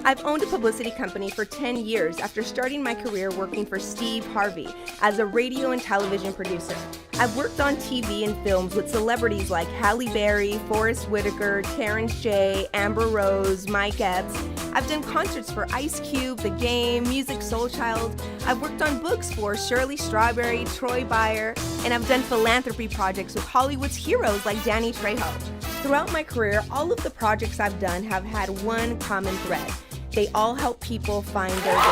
I've owned a publicity company for 10 years after starting my career working for Steve Harvey as a radio and television producer. I've worked on TV and films with celebrities like Halle Berry, Forrest Whitaker, Terrence J, Amber Rose, Mike Epps. I've done concerts for Ice Cube, The Game, Music Soul Child. I've worked on books for Shirley Strawberry, Troy Byer, and I've done philanthropy projects with Hollywood's heroes like Danny Trejo. Throughout my career, all of the projects I've done have had one common thread. They all help people find their way.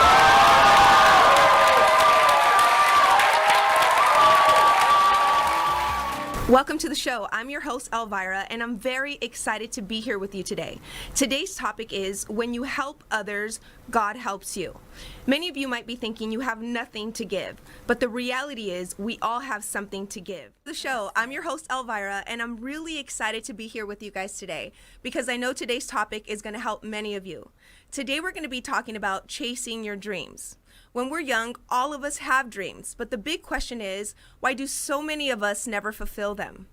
Welcome to the show. I'm your host, Elvira, and I'm very excited to be here with you today. Today's topic is, when you help others, God helps you. Many of you might be thinking you have nothing to give, but the reality is we all have something to give. The show, I'm your host, Elvira, and I'm really excited to be here with you guys today because I know today's topic is going to help many of you. Today we're going to be talking about chasing your dreams. When we're young, all of us have dreams, but the big question is, why do so many of us never fulfill them?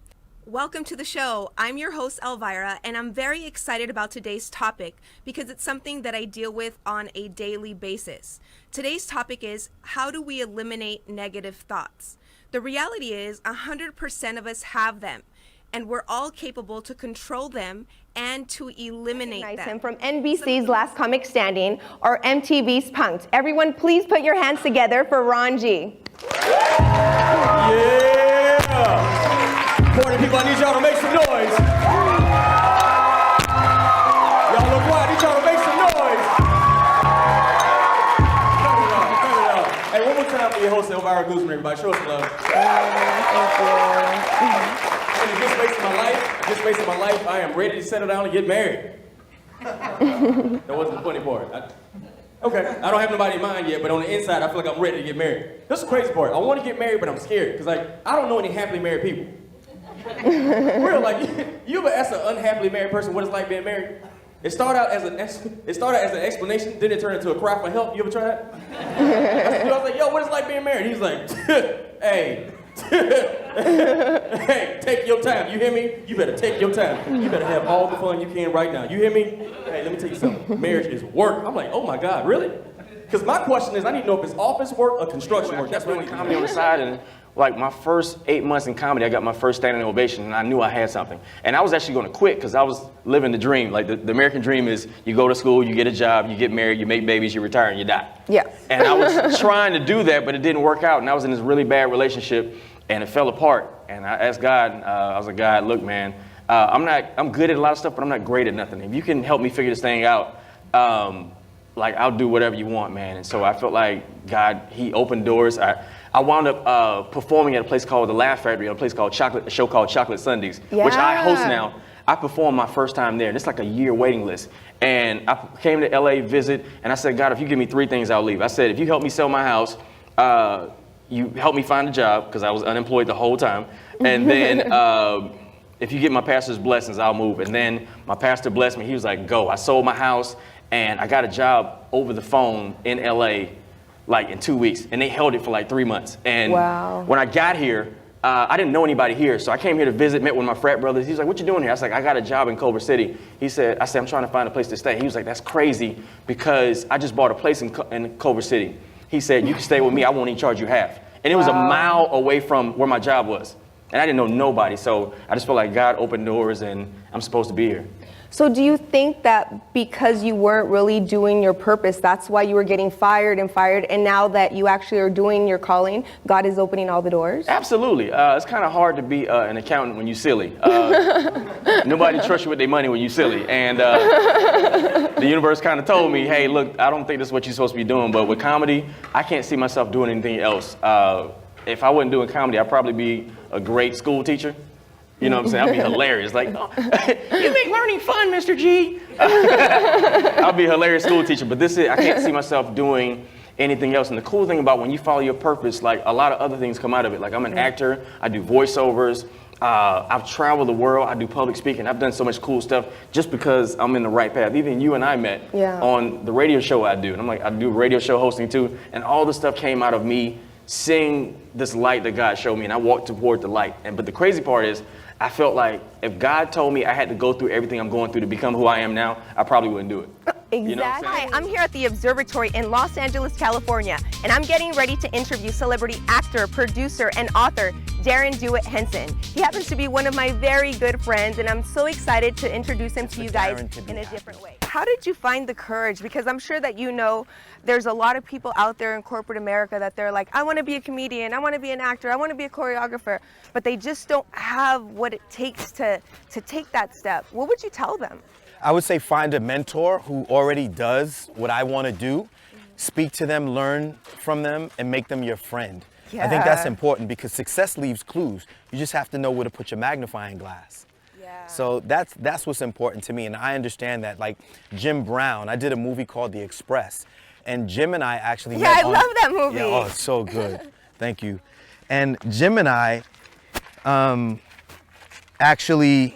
Welcome to the show. I'm your host, Elvira, and I'm very excited about today's topic because it's something that I deal with on a daily basis. Today's topic is, how do we eliminate negative thoughts? The reality is 100% of us have them, and we're all capable to control them and to eliminate them. From NBC's Last Comic Standing, or MTV's Punk'd. Everyone, please put your hands together for Ron G. Yeah! Party people, I need y'all to make some noise. Y'all look quiet, I need y'all to make some noise. Turn it up. Hey, one more time for your host, Elvira Guzman, everybody. Show us some love. Thank you. In this phase of my life, I am ready to settle down and get married. That wasn't the funny part. Okay, I don't have nobody in mind yet, but on the inside, I feel like I'm ready to get married. That's the crazy part. I want to get married, but I'm scared, because I don't know any happily married people. Real, you ever ask an unhappily married person what it's like being married? It started out as an explanation, then it turned into a cry for help. You ever try that? I was like, yo, what is it like being married? He's like, hey. Hey, take your time. You hear me? You better take your time. You better have all the fun you can right now. You hear me? Hey, let me tell you something. Marriage is work. I'm like, oh my God, really? Because my question is, I need to know if it's office work or construction work. That's doing comedy on the side, and like my first 8 months in comedy, I got my first standing ovation, and I knew I had something. And I was actually going to quit because I was living the dream. Like the American dream is, you go to school, you get a job, you get married, you make babies, you retire, and you die. Yeah. And I was trying to do that, but it didn't work out, and I was in this really bad relationship, and it fell apart. And I asked God, I was like, God, look, man, I'm good at a lot of stuff, but I'm not great at nothing. If you can help me figure this thing out, I'll do whatever you want, man. And so I felt like God, He opened doors. I wound up performing at a place called the Laugh Factory, a show called Chocolate Sundays, which I host now. I performed my first time there, and it's like a year waiting list. And I came to LA, visit, and I said, God, if you give me 3 things, I'll leave. I said, if you help me sell my house, you help me find a job, because I was unemployed the whole time. And then if you get my pastor's blessings, I'll move. And then my pastor blessed me. He was like, go. I sold my house, and I got a job over the phone in LA, like in 2 weeks. And they held it for like 3 months. And when I got here, I didn't know anybody here. So I came here to visit, met with my frat brothers. He was like, what you doing here? I was like, I got a job in Culver City. I said, I'm trying to find a place to stay. He was like, that's crazy, because I just bought a place in Culver City. He said, you can stay with me. I won't even charge you half. And it was a mile away from where my job was. And I didn't know nobody. So I just felt like God opened doors, and I'm supposed to be here. So do you think that because you weren't really doing your purpose, that's why you were getting fired, and now that you actually are doing your calling, God is opening all the doors? Absolutely. It's kind of hard to be an accountant when you're silly. Nobody trusts you with their money when you're silly. And the universe kind of told me, hey, look, I don't think this is what you're supposed to be doing. But with comedy, I can't see myself doing anything else. If I wasn't doing comedy, I'd probably be a great school teacher. You know what I'm saying? I'd be hilarious. Like, oh, you make learning fun, Mr. G. I'll be a hilarious school teacher, but I can't see myself doing anything else. And the cool thing about when you follow your purpose, like a lot of other things come out of it. Like I'm an actor, I do voiceovers, I've traveled the world, I do public speaking, I've done so much cool stuff just because I'm in the right path. Even you and I met on the radio show I do. And I'm like, I do radio show hosting too. And all the stuff came out of me seeing this light that God showed me, and I walked toward the light. But the crazy part is, I felt like if God told me I had to go through everything I'm going through to become who I am now, I probably wouldn't do it. You know what I'm Exactly. saying? Hi, I'm here at the observatory in Los Angeles, California, and I'm getting ready to interview celebrity actor, producer, and author Darren Dewitt Henson. He happens to be one of my very good friends, and I'm so excited to introduce him to you guys in a different way. How did you find the courage? Because I'm sure that you know there's a lot of people out there in corporate America that they're like, I want to be a comedian, I want to be an actor, I want to be a choreographer, but they just don't have what it takes to take that step. What would you tell them? I would say find a mentor who already does what I want to do. Speak to them, learn from them, and make them your friend. I think that's important because success leaves clues. You just have to know where to put your magnifying glass. So that's what's important to me, and I understand that. Like Jim Brown, I did a movie called The Express, and Jim and I actually met I love that movie. Yeah, oh, it's so good. Thank you. And Jim and I actually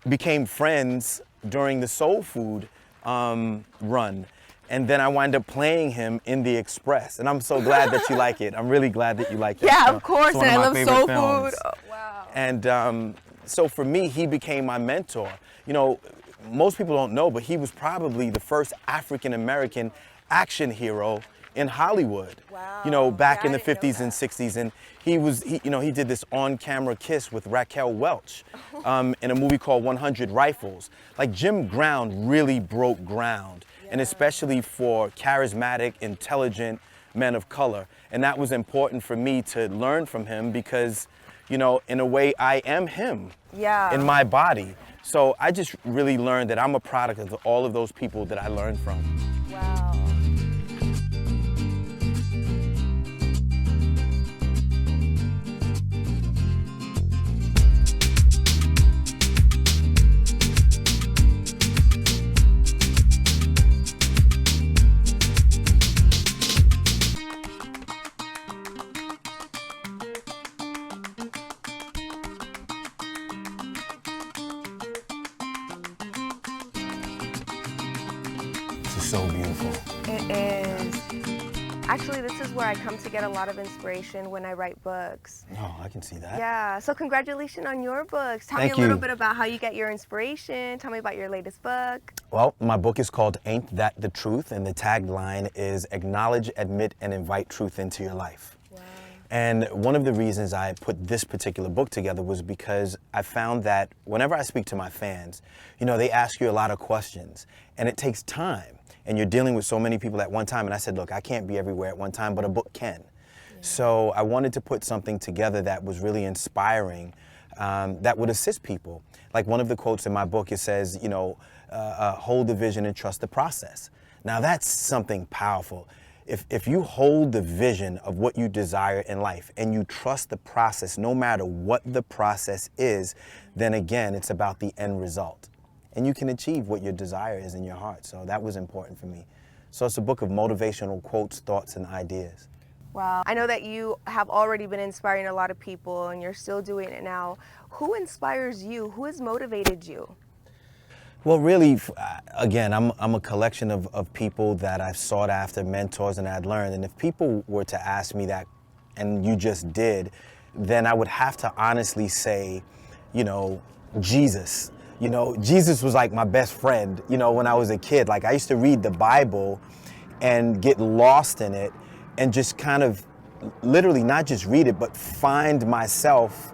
became friends during the Soul Food run. And then I wind up playing him in The Express. And I'm so glad that you like it. I'm really glad that you like it. Yeah, So, of course, it's one and I of my love favorite Soul films. Food. Oh, wow. And so for me, he became my mentor. You know, most people don't know, but he was probably the first African-American action hero in Hollywood. Wow. You know, back Yeah, in I the didn't know 50s and that. 60s. And he did this on-camera kiss with Raquel Welch in a movie called 100 Rifles. Like Jim Brown really broke ground, and especially for charismatic, intelligent men of color. And that was important for me to learn from him because, you know, in a way I am him in my body. So I just really learned that I'm a product of all of those people that I learned from. Wow. This is so beautiful. It is. Actually, this is where I come to get a lot of inspiration when I write books. Oh, I can see that. Yeah, so congratulations on your books. Tell Thank me a little you. bit about how you get your inspiration. Tell me about your latest book. Well, my book is called Ain't That the Truth, and the tagline is acknowledge, admit, and invite truth into your life. Wow. And one of the reasons I put this particular book together was because I found that whenever I speak to my fans, you know, they ask you a lot of questions, and it takes time, and you're dealing with so many people at one time. And I said, look, I can't be everywhere at one time, but a book can. So I wanted to put something together that was really inspiring, that would assist people. Like one of the quotes in my book, it says, you know, hold the vision and trust the process. Now that's something powerful. If you hold the vision of what you desire in life and you trust the process, no matter what the process is, then again, it's about the end result. And you can achieve what your desire is in your heart. So that was important for me. So it's a book of motivational quotes, thoughts, and ideas. Wow. I know that you have already been inspiring a lot of people and you're still doing it now. Who inspires you? Who has motivated you? Well, really, again, I'm a collection of people that I've sought after, mentors, and I'd learned. And if people were to ask me that, and you just did, then I would have to honestly say, you know, Jesus. You know, Jesus was like my best friend, you know, when I was a kid. Like I used to read the Bible and get lost in it and just kind of literally not just read it, but find myself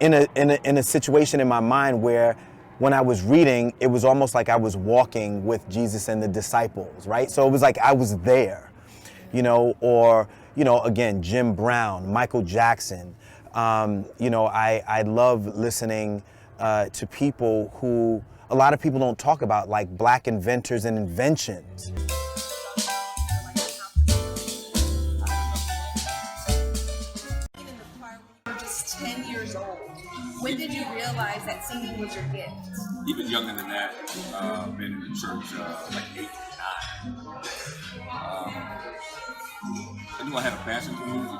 in a situation in my mind where when I was reading, it was almost like I was walking with Jesus and the disciples, right? So it was like I was there, you know, or, you know, again, Jim Brown, Michael Jackson. You know, I love listening to people who a lot of people don't talk about, like Black inventors and inventions. Just 10 years old. When did you realize that singing was your gift? Even younger than that, been in the church like 8 or 9. I knew I had a passion for music. I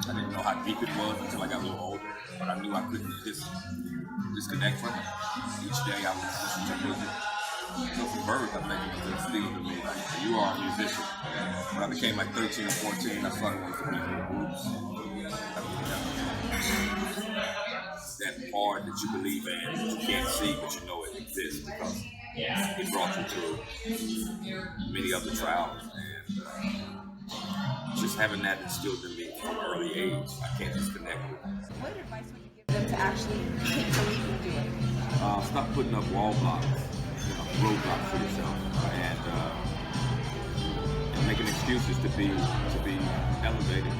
didn't know how deep it was until I got a little older, but I knew I couldn't disconnect from it. Each day I would listen to music. So from birth, I think it was instilled in me, like, you are a musician. When I became like 13 or 14, I started wanting to play in groups. That part that you believe in, that you can't see, but you know it exists because He brought you through many other trials, and just having that instilled in me from an early age, I can't disconnect with it. What advice would you give them to actually take the leap and do it? Stop putting up wall blocks, roadblocks for yourself, and making excuses to be elevated,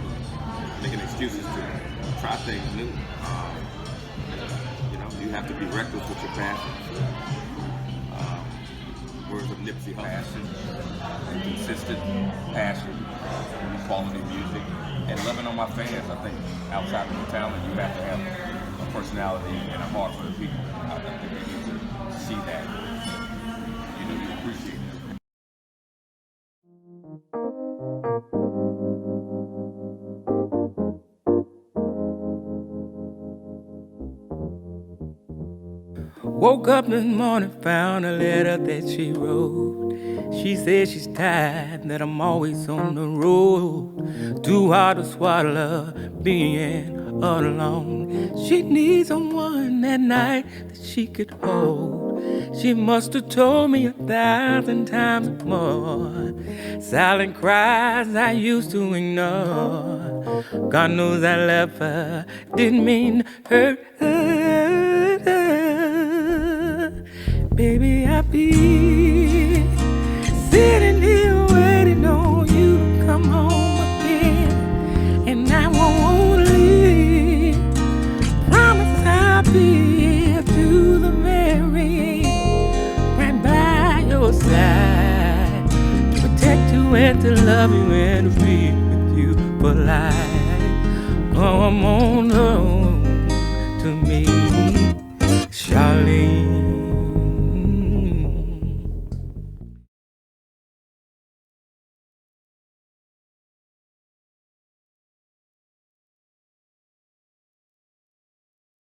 making excuses to try things new. You have to be reckless with your passion. Words of Nipsey Hussle, passion, consistent passion, quality music, and loving on my fans. I think outside of the talent, you have to have a personality and a heart for the people. I think they need to see that. You appreciate it. Woke up this morning, found a letter that she wrote. She said she's tired, that I'm always on the road. Too hard to swallow, being all alone. She needs someone at night that she could hold. She must have told me 1,000 times more. Silent cries I used to ignore. God knows I left her, didn't mean to hurt her. Baby, I be sitting here waiting on you to come home again, and I won't leave. Promise I'll be here to the very end, right by your side, to protect you and to love you and to be with you for life. Come on home to me, Charlene.